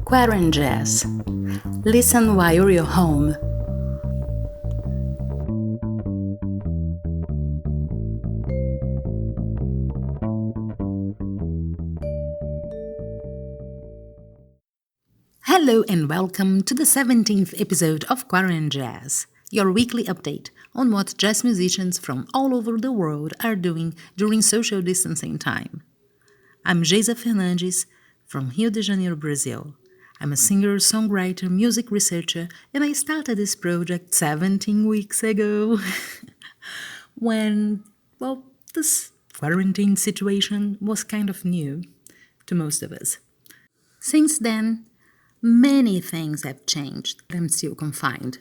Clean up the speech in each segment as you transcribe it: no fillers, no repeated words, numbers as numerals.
QuaranJazz. Listen while you're home. Hello and welcome to the 17th episode of QuaranJazz, your weekly update on what jazz musicians from all over the world are doing during social distancing time. I'm Geisa Fernandes from Rio de Janeiro, Brazil. I'm a singer, songwriter, music researcher, and I started this project 17 weeks ago when, this quarantine situation was kind of new to most of us. Since then, many things have changed. I'm still confined,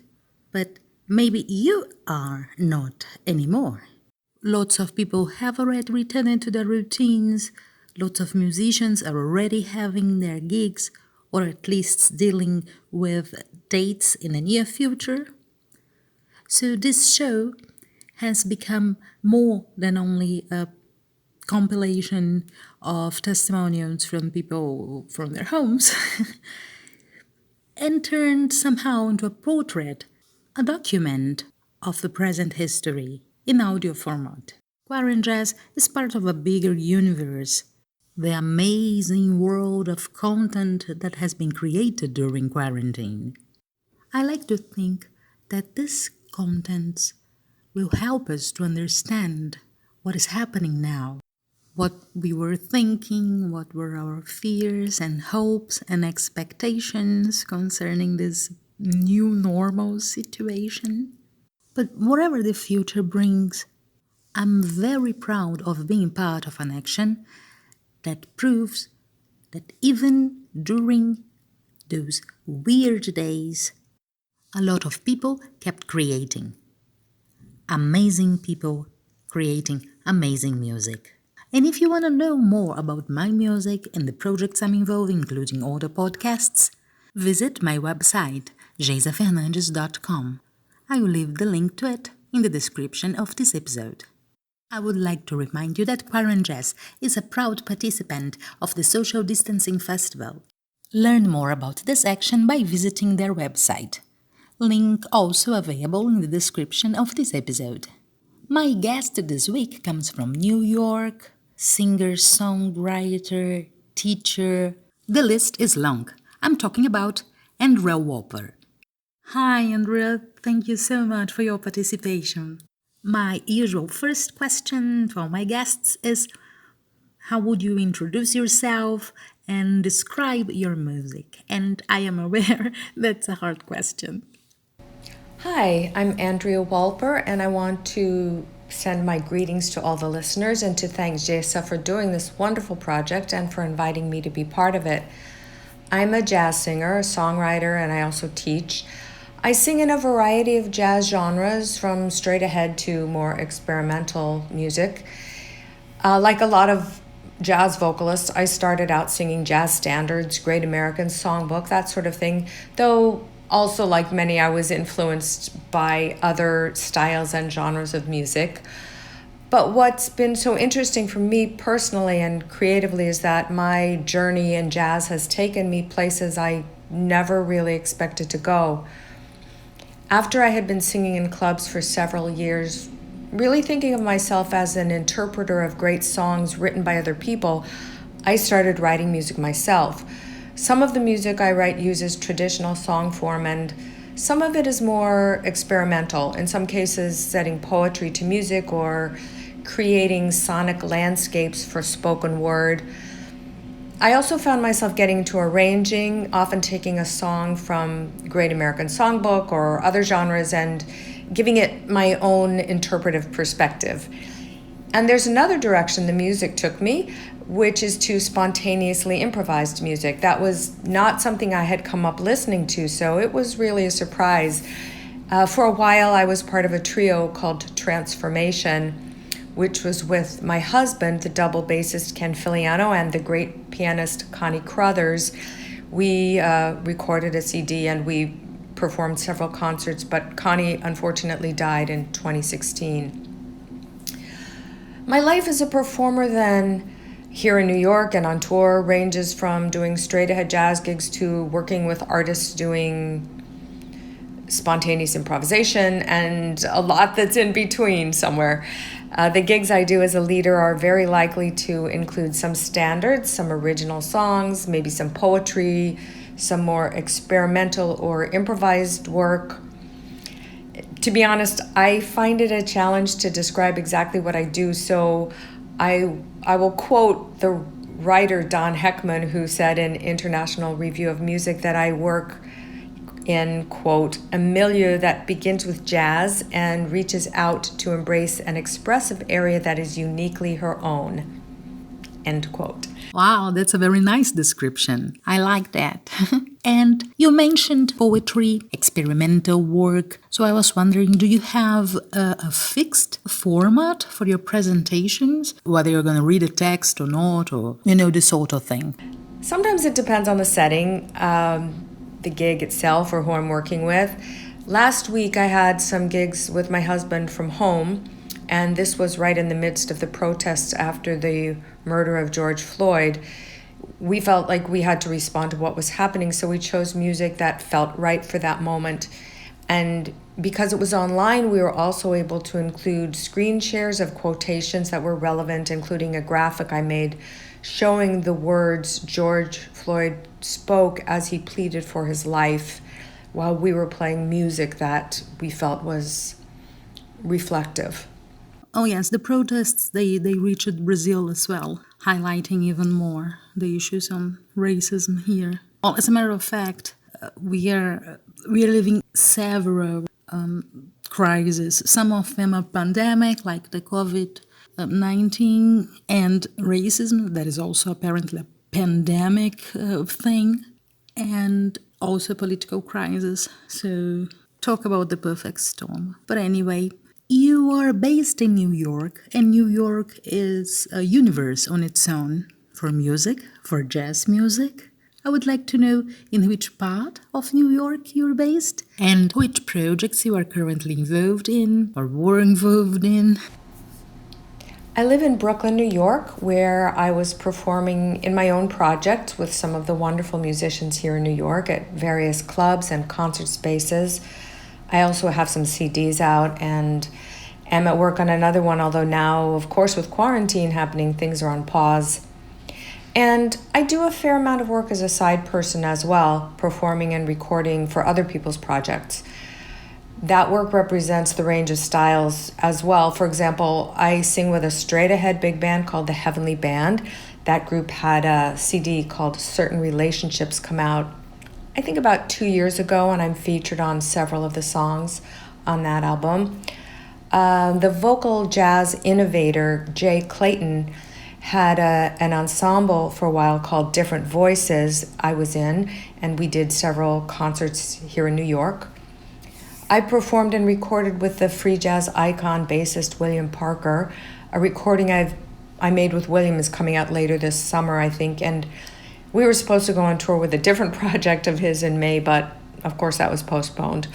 but maybe you are not anymore. Lots of people have already returned to their routines. Lots of musicians are already having their gigs, or at least dealing with dates in the near future. So this show has become more than only a compilation of testimonials from people from their homes and turned somehow into a portrait, a document of the present history in audio format. QuaranJazz is part of a bigger universe, the amazing world of content that has been created during quarantine. I like to think that this content will help us to understand what is happening now, what we were thinking, what were our fears and hopes and expectations concerning this new normal situation. But whatever the future brings, I'm very proud of being part of an action that proves that even during those weird days, a lot of people kept creating. Amazing people creating amazing music. And if you want to know more about my music and the projects I'm involved in, including other podcasts, visit my website, geisafernandes.com. I will leave the link to it in the description of this episode. I would like to remind you that QuaranJazz is a proud participant of the Social Distancing Festival. Learn more about this action by visiting their website. Link also available in the description of this episode. My guest this week comes from New York. Singer, songwriter, teacher. The list is long. I'm talking about Andrea Wolper. Hi, Andrea. Thank you so much for your participation. My usual first question to all my guests is, how would you introduce yourself and describe your music? And I am aware that's a hard question. Hi, I'm Andrea Wolper, and I want to send my greetings to all the listeners and to thank Geisa for doing this wonderful project and for inviting me to be part of it. I'm a jazz singer, a songwriter, and I also teach. I sing in a variety of jazz genres, from straight ahead to more experimental music. Like a lot of jazz vocalists, I started out singing jazz standards, Great American Songbook, that sort of thing, though also, like many, I was influenced by other styles and genres of music. But what's been so interesting for me personally and creatively is that my journey in jazz has taken me places I never really expected to go. After I had been singing in clubs for several years, really thinking of myself as an interpreter of great songs written by other people, I started writing music myself. Some of the music I write uses traditional song form, and some of it is more experimental, in some cases setting poetry to music or creating sonic landscapes for spoken word. I also found myself getting into arranging, often taking a song from Great American Songbook or other genres and giving it my own interpretive perspective. And there's another direction the music took me, which is to spontaneously improvised music. That was not something I had come up listening to, so it was really a surprise. For a while, I was part of a trio called Transformation, which was with my husband, the double bassist Ken Filiano, and the great pianist Connie Crothers. We recorded a CD and we performed several concerts, but Connie unfortunately died in 2016. My life as a performer then here in New York and on tour ranges from doing straight ahead jazz gigs to working with artists doing spontaneous improvisation and a lot that's in between somewhere. The gigs I do as a leader are very likely to include some standards, some original songs, maybe some poetry, some more experimental or improvised work. To be honest, I find it a challenge to describe exactly what I do, so I will quote the writer Don Heckman, who said in International Review of Music that I work in, quote, a milieu that begins with jazz and reaches out to embrace an expressive area that is uniquely her own, end quote. Wow, that's a very nice description. I like that. And you mentioned poetry, experimental work. So I was wondering, do you have a fixed format for your presentations? Whether you're going to read a text or not, or, this sort of thing. Sometimes it depends on the setting, the gig itself, or who I'm working with. Last week I had some gigs with my husband from home, and this was right in the midst of the protests after the murder of George Floyd. We felt like we had to respond to what was happening, so we chose music that felt right for that moment. And because it was online, we were also able to include screen shares of quotations that were relevant, including a graphic I made showing the words George Floyd spoke as he pleaded for his life while we were playing music that we felt was reflective. Oh yes, the protests, they reached Brazil as well, highlighting even more the issues on racism here. Well, as a matter of fact, we are living several crises. Some of them are pandemic, like the COVID-19, and racism, that is also apparently a pandemic thing, and also political crisis. So talk about the perfect storm. But anyway, you are based in New York, and New York is a universe on its own for music, for jazz music. I would like to know in which part of New York you're based and which projects you are currently involved in or were involved in. I live in Brooklyn, New York, where I was performing in my own project with some of the wonderful musicians here in New York at various clubs and concert spaces. I also have some CDs out and am at work on another one, although now, of course, with quarantine happening, things are on pause. And I do a fair amount of work as a side person as well, performing and recording for other people's projects. That work represents the range of styles as well. For example, I sing with a straight-ahead big band called the Heavenly Band. That group had a CD called Certain Relationships come out, I think about 2 years ago, and I'm featured on several of the songs on that album. The vocal jazz innovator, Jay Clayton, had an ensemble for a while called Different Voices I was in, and we did several concerts here in New York. I performed and recorded with the free jazz icon bassist William Parker. A recording I made with William is coming out later this summer, I think, and we were supposed to go on tour with a different project of his in May, but of course that was postponed.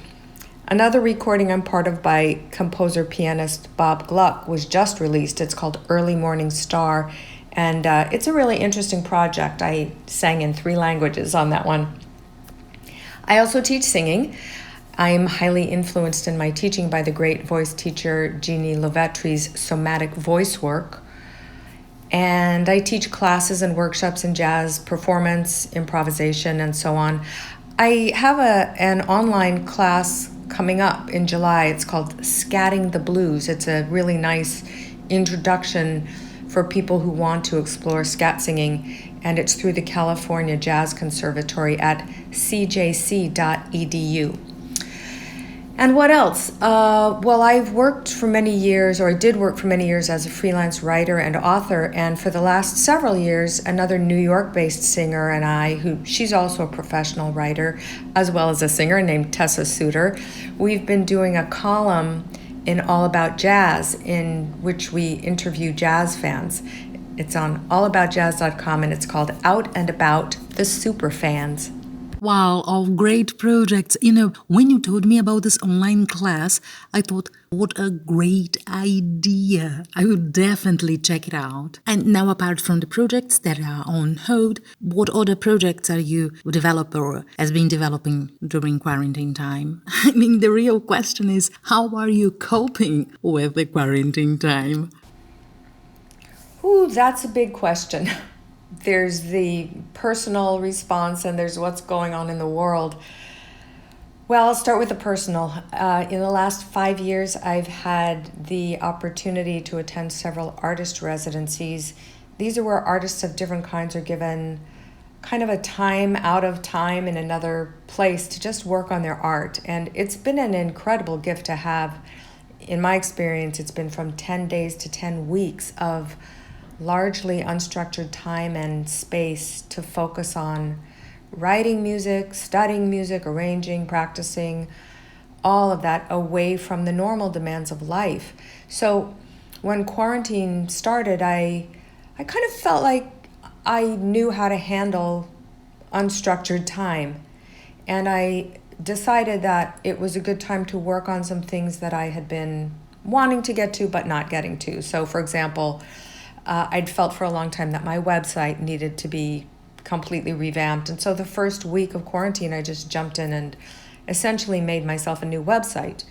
Another recording I'm part of by composer-pianist Bob Gluck was just released. It's called Early Morning Star, and it's a really interesting project. I sang in 3 languages on that one. I also teach singing. I'm highly influenced in my teaching by the great voice teacher Jeannie Lovetre's somatic voice work. And I teach classes and workshops in jazz, performance, improvisation, and so on. I have an online class coming up in July. It's called Scatting the Blues. It's a really nice introduction for people who want to explore scat singing, and it's through the California Jazz Conservatory at cjc.edu. And what else? Well, I've worked for many years, or I did work for many years as a freelance writer and author, and for the last several years, another New York-based singer and I, she's also a professional writer, as well as a singer named Tessa Suter, we've been doing a column in All About Jazz, in which we interview jazz fans. It's on allaboutjazz.com, and it's called Out and About the Superfans. Wow, all great projects. When you told me about this online class, I thought, what a great idea. I would definitely check it out. And now, apart from the projects that are on hold, what other projects are you develop or has been developing during quarantine time? I mean, the real question is, how are you coping with the quarantine time? Ooh, that's a big question. There's the personal response and there's what's going on in the world. Well, I'll start with the personal. In the last 5 years, I've had the opportunity to attend several artist residencies. These are where artists of different kinds are given kind of a time out of time in another place to just work on their art. And it's been an incredible gift to have. In my experience, it's been from 10 days to 10 weeks of largely unstructured time and space to focus on writing music, studying music, arranging, practicing, all of that away from the normal demands of life. So when quarantine started, I kind of felt like I knew how to handle unstructured time. And I decided that it was a good time to work on some things that I had been wanting to get to but not getting to. So for example, I'd felt for a long time that my website needed to be completely revamped. And so the first week of quarantine, I just jumped in and essentially made myself a new website.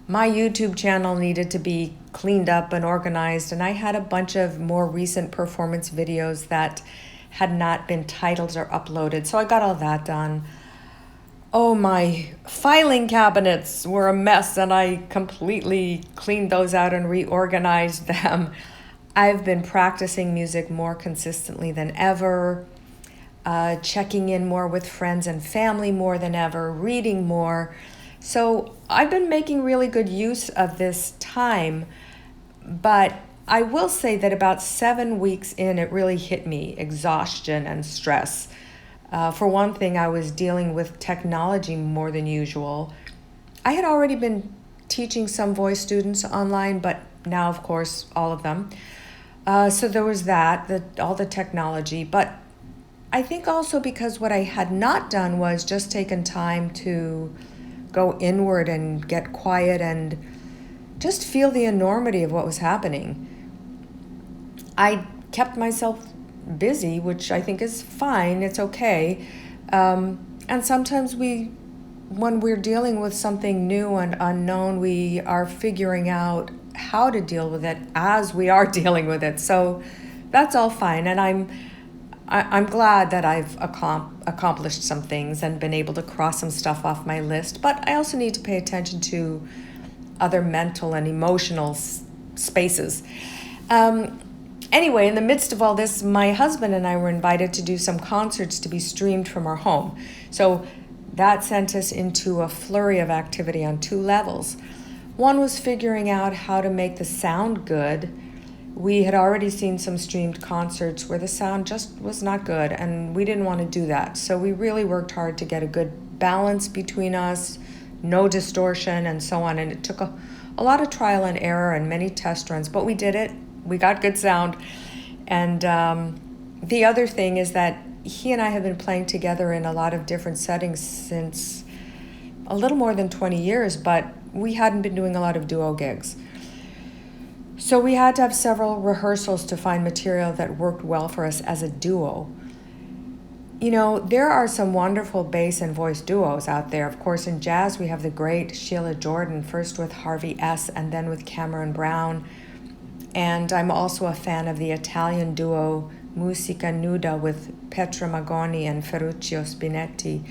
My YouTube channel needed to be cleaned up and organized, and I had a bunch of more recent performance videos that had not been titled or uploaded. So I got all that done. Oh, my filing cabinets were a mess, and I completely cleaned those out and reorganized them. I've been practicing music more consistently than ever, checking in more with friends and family more than ever, reading more. So I've been making really good use of this time, but I will say that about 7 weeks in, it really hit me, exhaustion and stress. For one thing, I was dealing with technology more than usual. I had already been teaching some voice students online, but now, of course, all of them. So there was all the technology. But I think also because what I had not done was just taken time to go inward and get quiet and just feel the enormity of what was happening. I kept myself busy, which I think is fine. It's okay. And sometimes when we're dealing with something new and unknown, we are figuring out how to deal with it as we are dealing with it. So that's all fine. And I'm glad that I've accomplished some things and been able to cross some stuff off my list. But I also need to pay attention to other mental and emotional spaces. Anyway, in the midst of all this, my husband and I were invited to do some concerts to be streamed from our home. So that sent us into a flurry of activity on 2 levels. One was figuring out how to make the sound good. We had already seen some streamed concerts where the sound just was not good, and we didn't want to do that. So we really worked hard to get a good balance between us, no distortion, and so on. And it took a lot of trial and error and many test runs, but we did it. We got good sound. And the other thing is that he and I have been playing together in a lot of different settings since a little more than 20 years, but we hadn't been doing a lot of duo gigs. So we had to have several rehearsals to find material that worked well for us as a duo. There are some wonderful bass and voice duos out there. Of course, in jazz, we have the great Sheila Jordan, first with Harvey S. and then with Cameron Brown. And I'm also a fan of the Italian duo Musica Nuda with Petra Magoni and Ferruccio Spinetti.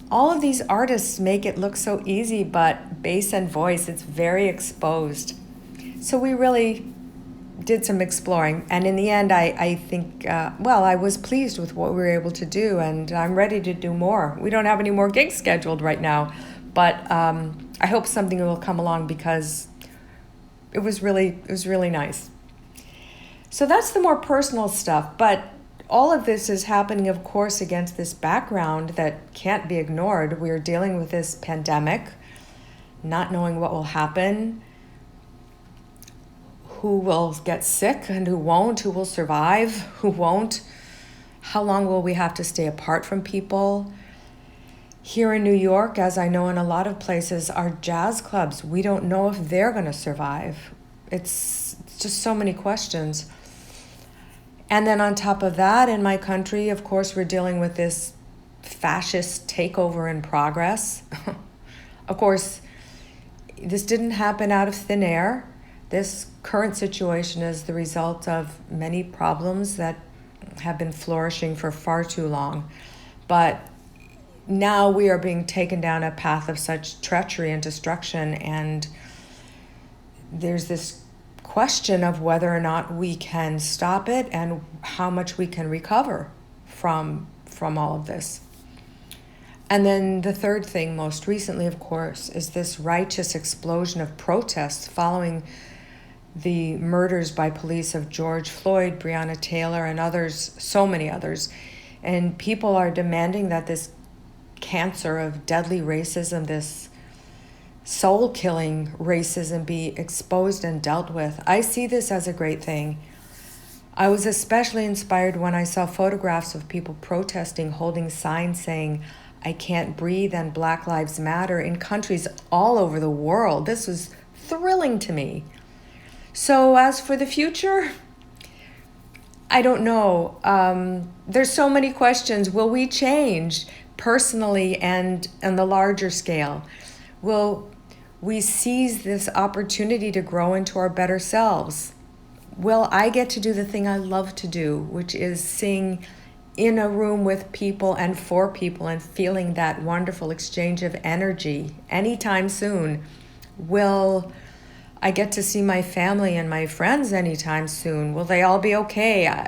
All of these artists make it look so easy, but bass and voice, it's very exposed. So we really did some exploring. And in the end, I think, I was pleased with what we were able to do, and I'm ready to do more. We don't have any more gigs scheduled right now, but I hope something will come along because it was really nice. So that's the more personal stuff, but all of this is happening, of course, against this background that can't be ignored. We're dealing with this pandemic, not knowing what will happen, who will get sick and who won't, who will survive, who won't, How long will we have to stay apart from people? Here in New York, as I know in a lot of places, our jazz clubs, we don't know if they're going to survive. It's just so many questions. And then on top of that, in my country, of course, we're dealing with this fascist takeover in progress. Of course, this didn't happen out of thin air. This current situation is the result of many problems that have been flourishing for far too long. But now we are being taken down a path of such treachery and destruction, and there's this question of whether or not we can stop it and how much we can recover from all of this. And then the third thing, most recently, of course, is this righteous explosion of protests following the murders by police of George Floyd, Breonna Taylor, and others, so many others. And people are demanding that this cancer of deadly racism, this soul-killing racism, be exposed and dealt with. I see this as a great thing. I was especially inspired when I saw photographs of people protesting, holding signs saying, "I can't breathe" and "Black Lives Matter" in countries all over the world. This was thrilling to me. So as for the future, I don't know. There's so many questions. Will we change personally and on the larger scale? Will we seize this opportunity to grow into our better selves? Will I get to do the thing I love to do, which is sing in a room with people and for people and feeling that wonderful exchange of energy anytime soon? Will I get to see my family and my friends anytime soon? Will they all be okay?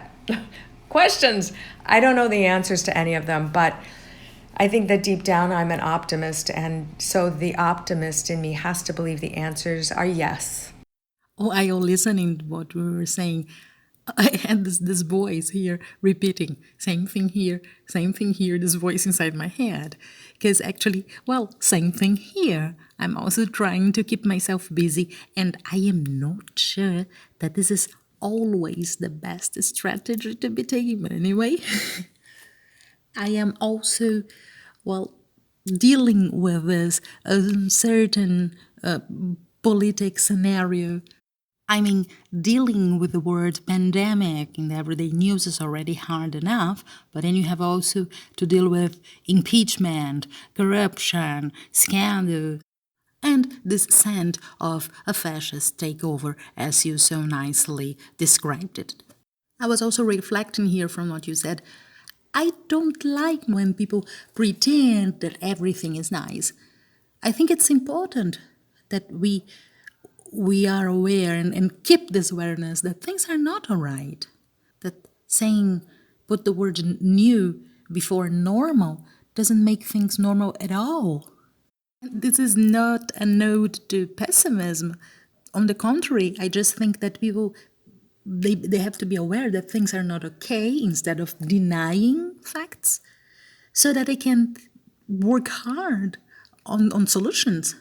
Questions. I don't know the answers to any of them, but I think that deep down I'm an optimist, and so the optimist in me has to believe the answers are yes. Oh, I was listening to what we were saying. I had this voice here repeating, same thing here, this voice inside my head. Because actually, well, same thing here. I'm also trying to keep myself busy, and I am not sure that this is always the best strategy to be taking. But anyway, I am also, well, dealing with this certain politic scenario. I mean, dealing with the word pandemic in the everyday news is already hard enough, but then you have also to deal with impeachment, corruption, scandal, and this scent of a fascist takeover, as you so nicely described it. I was also reflecting here from what you said. I don't like when people pretend that everything is nice. I think it's important that we are aware and keep this awareness that things are not all right. That saying, put the word new before normal doesn't make things normal at all. This is not a note to pessimism. On the contrary, I just think that people, they have to be aware that things are not okay instead of denying facts so that they can work hard on solutions,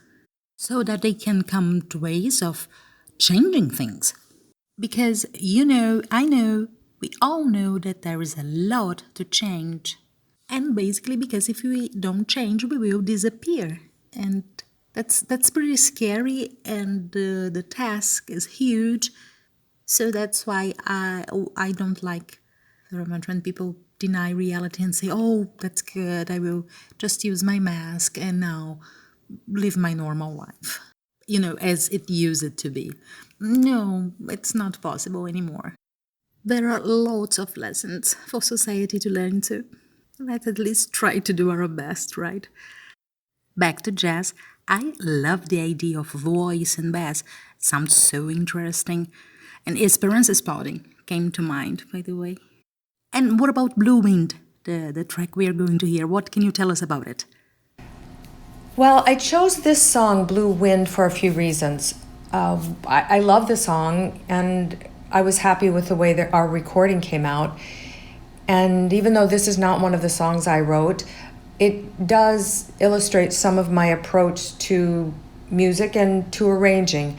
so that they can come to ways of changing things. Because, I know, we all know that there is a lot to change. And basically because if we don't change, we will disappear. And that's pretty scary, and the task is huge. So that's why I don't like very much when people deny reality and say, oh, that's good, I will just use my mask and now live my normal life, as it used to be. No, it's not possible anymore. There are lots of lessons for society to learn too. Let's at least try to do our best, right? Back to jazz. I love the idea of voice and bass. It sounds so interesting. And Esperanza Spalding came to mind, by the way. And what about Blue Wind, the track we are going to hear? What can you tell us about it? Well, I chose this song, Blue Wind, for a few reasons. I love the song, and I was happy with the way that our recording came out. And even though this is not one of the songs I wrote, it does illustrate some of my approach to music and to arranging.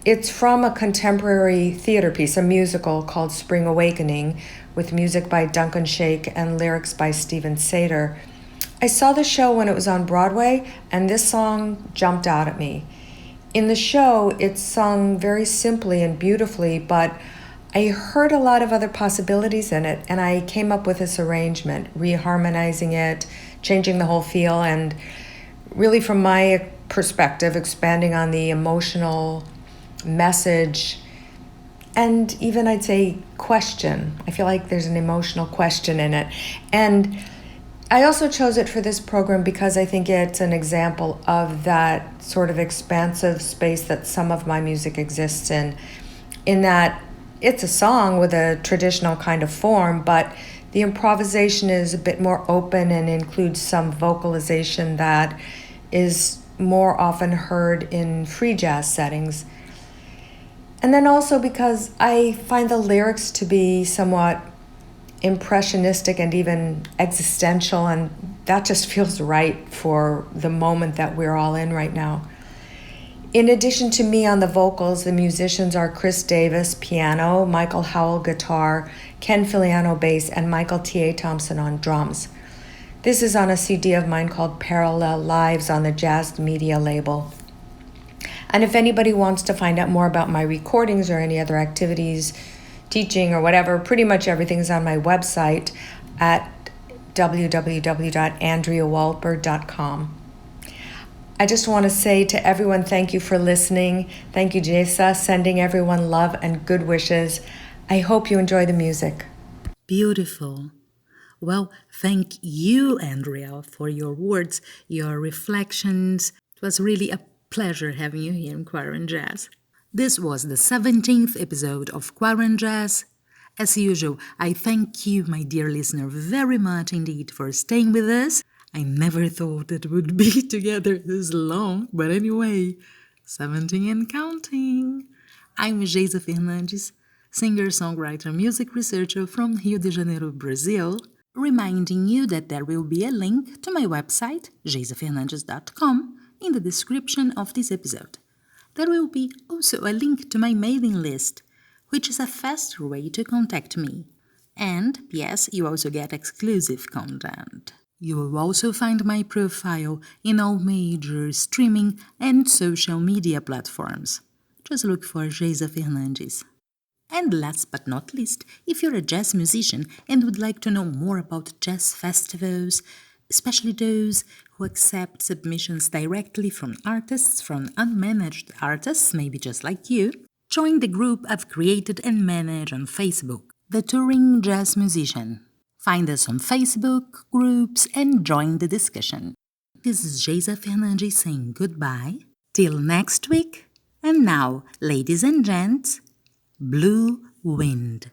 It's from a contemporary theater piece, a musical called Spring Awakening, with music by Duncan Sheik and lyrics by Stephen Sater. I saw the show when it was on Broadway, and this song jumped out at me. In the show, it's sung very simply and beautifully, but I heard a lot of other possibilities in it, and I came up with this arrangement, reharmonizing it, changing the whole feel, and really from my perspective, expanding on the emotional message and even I'd say question. I feel like there's an emotional question in it. And I also chose it for this program because I think it's an example of that sort of expansive space that some of my music exists in that it's a song with a traditional kind of form, but the improvisation is a bit more open and includes some vocalization that is more often heard in free jazz settings. And then also because I find the lyrics to be somewhat impressionistic and even existential, and that just feels right for the moment that we're all in right now. In addition to me on the vocals, the musicians are Chris Davis, piano, Michael Howell, guitar, Ken Filiano, bass, and Michael T.A. Thompson on drums. This is on a CD of mine called Parallel Lives on the Jazz Media label. And if anybody wants to find out more about my recordings or any other activities, teaching or whatever, pretty much everything's on my website at www.andreawolper.com. I just want to say to everyone, thank you for listening. Thank you, Jesa, sending everyone love and good wishes. I hope you enjoy the music. Beautiful. Well, thank you, Andrea, for your words, your reflections. It was really a pleasure having you here in QuaranJazz. This was the 17th episode of QuaranJazz. As usual, I thank you, my dear listener, very much indeed for staying with us. I never thought it would be together this long, but anyway, 17 and counting. I'm Geisa Fernandes, singer, songwriter, music researcher from Rio de Janeiro, Brazil, reminding you that there will be a link to my website, geisafernandes.com, in the description of this episode. There will be also a link to my mailing list, which is a faster way to contact me. And, yes, you also get exclusive content. You will also find my profile in all major streaming and social media platforms. Just look for Geisa Fernandes. And last but not least, if you're a jazz musician and would like to know more about jazz festivals, especially those who accept submissions directly from artists, from unmanaged artists, maybe just like you, join the group I've created and manage on Facebook, The Touring Jazz Musician. Find us on Facebook groups and join the discussion. This is Geisa Fernandes saying goodbye. Till next week. And now, ladies and gents, Blue Wind.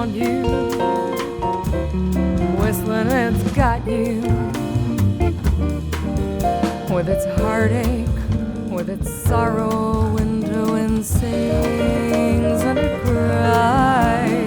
haunt you, whistling it's got you, with its heartache, with its sorrow, window and sings and it cries.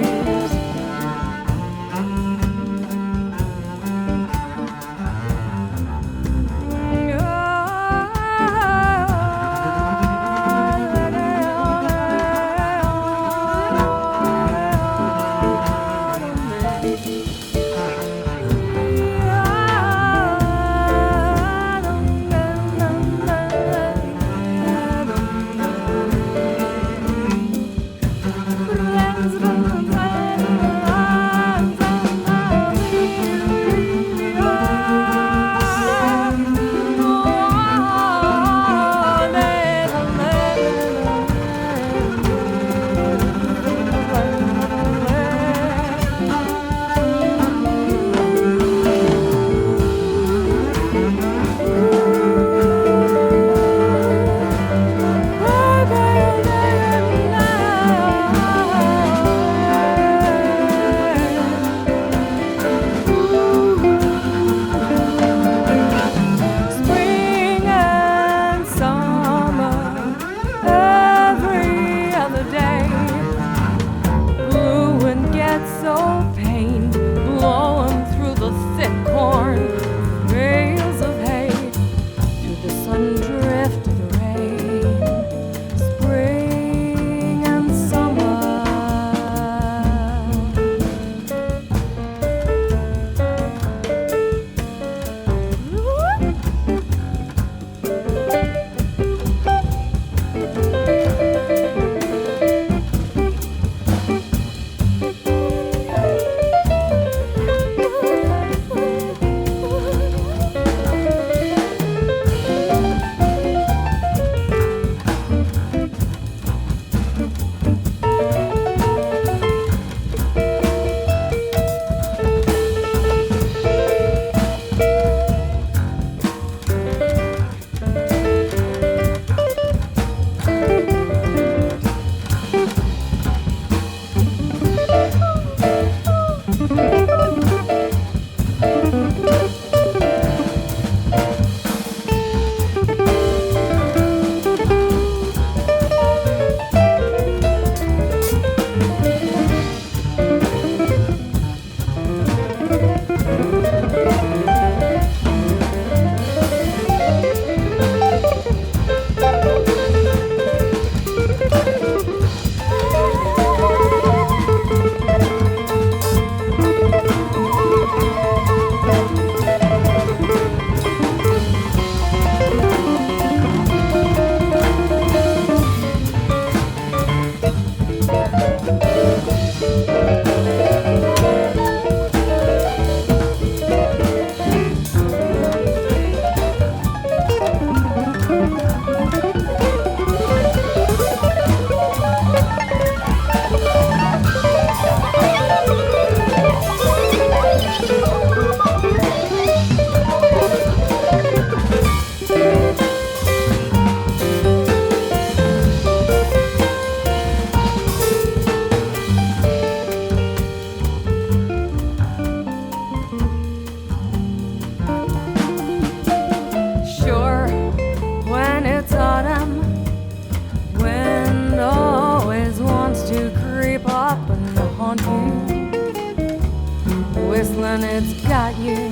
Whistling, it's got you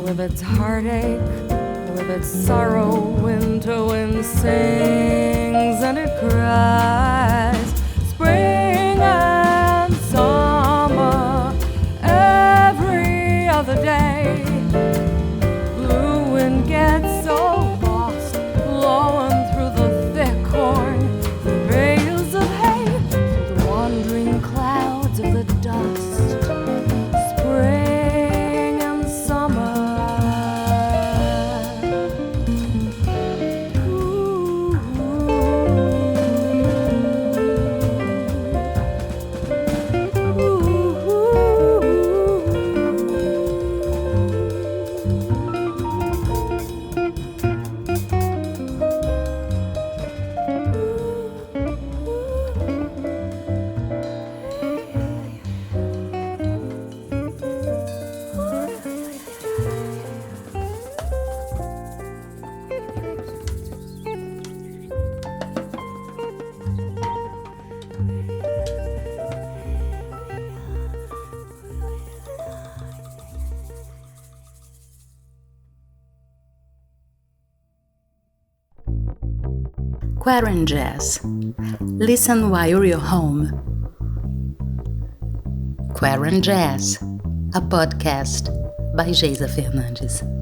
with its heartache, with its sorrow. Winter wind sings and it cries. Spring and summer, every other day. Blue wind gets so lost, blowing through the thick corn, the veils of hay, through the wandering clouds of the dust. Spring and summer. Ooh. QuaranJazz. Listen while you're home. QuaranJazz, a podcast by Geisa Fernandes.